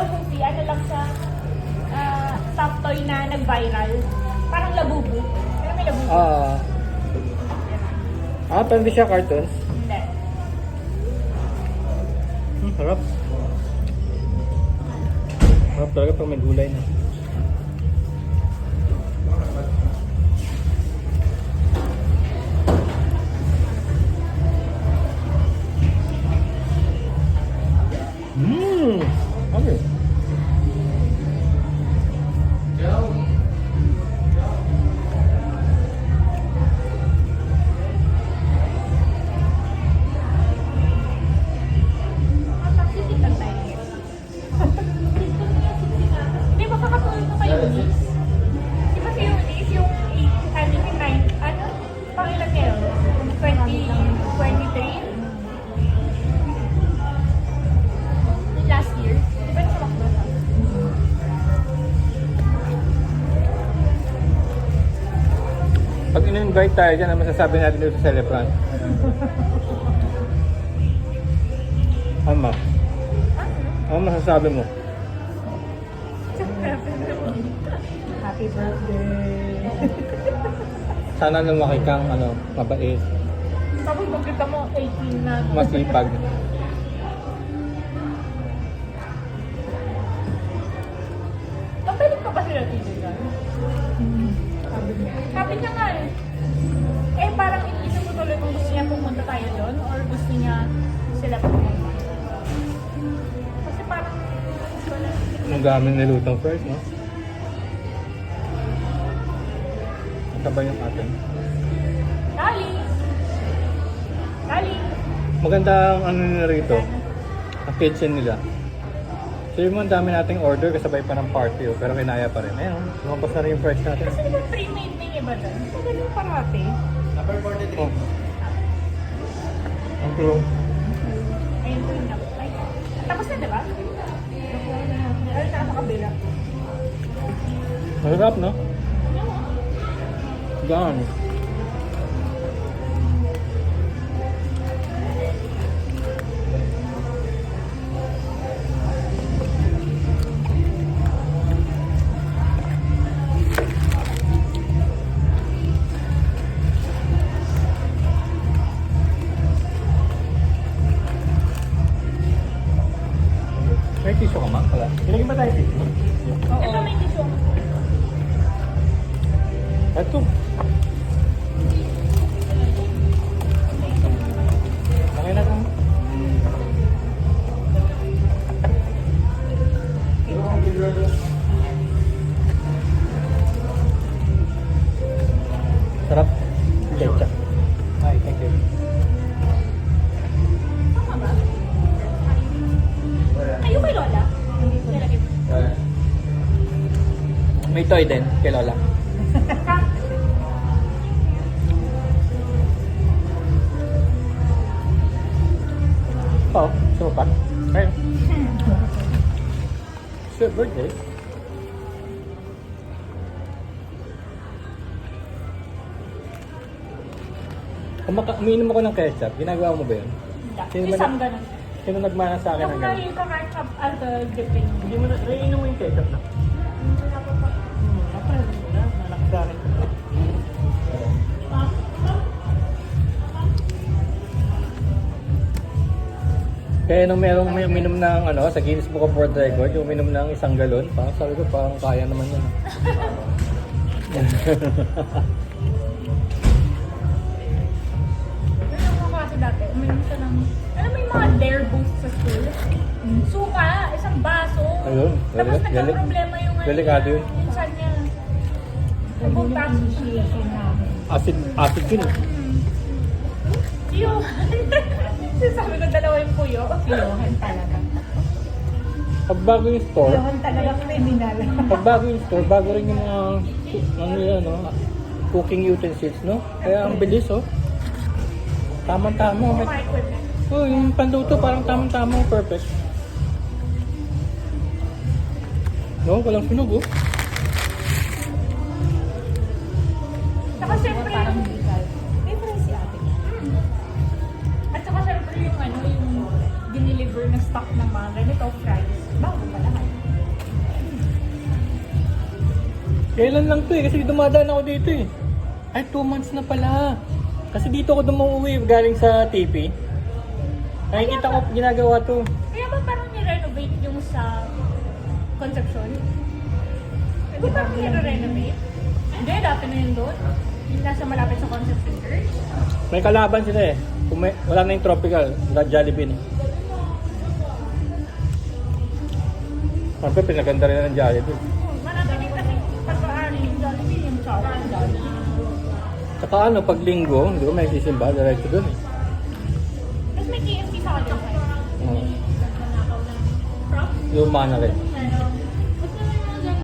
Hello Goofy, ano lang siya, soft toy na nag-viral. Parang labubu. Pero may labubu. Pero hindi siya cartons. Hindi. Sarap. Sarap talaga pag may gulay na. Okay. Nakakasikitan tayo ngayon. Hindi ba kakatulog mo kayo, Eunice? Di ba si Eunice, yung 9, ano? Pangilan niya yun? 2023? Last year? Di ba nakamakbo siya? Pag in-invite tayo dyan, ano masasabi natin dito sa Celebrant? Ama, ano masasabi mo? Happy birthday! Sana lumaki kang mabait, Tapos pagkita mo, 18 na. masipag. Kapalik ka ba sila titigan? Sabi niya nga eh. Eh parang iniisip ko tuloy kung gusto niya pumunta tayo doon or gusto niya sila pumunta. Kasi parang Ang daming nilutang first, no? Ito ba yung atin? Dali! Dali! Maganda ang nila rito. Ang kitchen nila. So yung mga dami nating order kasabay pa ng party, pero kinaya pa rin. Ayun, lumabas na rin yung price natin. Kasi diba pre-made na yung iba doon? Ito ganun parati. Number 43. Oh. Ang true. Ayun po yung apply. Tapos na diba? Ay, saka sa kabila. Masarap, no? Gone. May tissue ka, ma? Wala. Ilagay ba tayo tissue? Ito may tissue. Ito. Okay na kang. Sarap. Ketchup. Hi, thank you. Tama ba? Kayo kay Lola? Hindi ko nilagay. May toy din kay Lola. Oo, gusto mo pa? Ayun. It's your birthday. Umiinom ako ng ketchup, ginagawa mo ba yun? Isang ganun. Sino nagmana sa akin ng Yung gano'n? may ka-ketchup at dipping. Hindi mo na, naiinom mo yung ketchup na. Naprendo mo na, nalaki sa akin. Kaya nung may uminom ng sa Guinness Book of World Record, yung uminom ng 1 galon, parang sabi ko parang kaya naman yun. Meron ako kasi dati, uminom siya ng, alam mo yung mga dare boost sa school? Suka, isang baso. Ayun, Tapos nagka-problema yung delikado yun. Minsan niya. Nabugtas siya. Acid yun. Yun. Sabi ko dalawa yung puyo. Ilohan talaga. Pag bago yung store, Ilohan talaga kriminal. pag bago yung store, bago rin yung mga cooking utensils, no? Kaya ang bilis, oh. Tamang-tama. Mga equipment. Oh, yung panluto parang tamang-tama, perfect. No, walang sunog, oh. Saka siyempre yung... May price si ate. At saka siyempre yung yung dineliver na stock ng mga ganito, fries. Bago pa lahat. Kailan lang to eh, kasi dumadaan ako dito eh. Ay, 2 months na pala. Kasi dito ako umuwi galing sa TP. Nakikita ko ginagawa to. Kaya ba parang ni-renovate yung sa Concepcion? Di ba parang ni-renovate? Hindi, dati na yun doon. Yung nasa malapit sa Concepcion Church. May kalaban sila eh. Kung wala na yung tropical, Jollibee na. Siyempre, pinaganda rin na ng Jollibee. Marami din kasi pag-aari yung Jollibee, yung chow. Saka ano, pag linggo, di ba may sisimba, diretso doon eh. Tapos may KFC sa kanya. Luma na rin.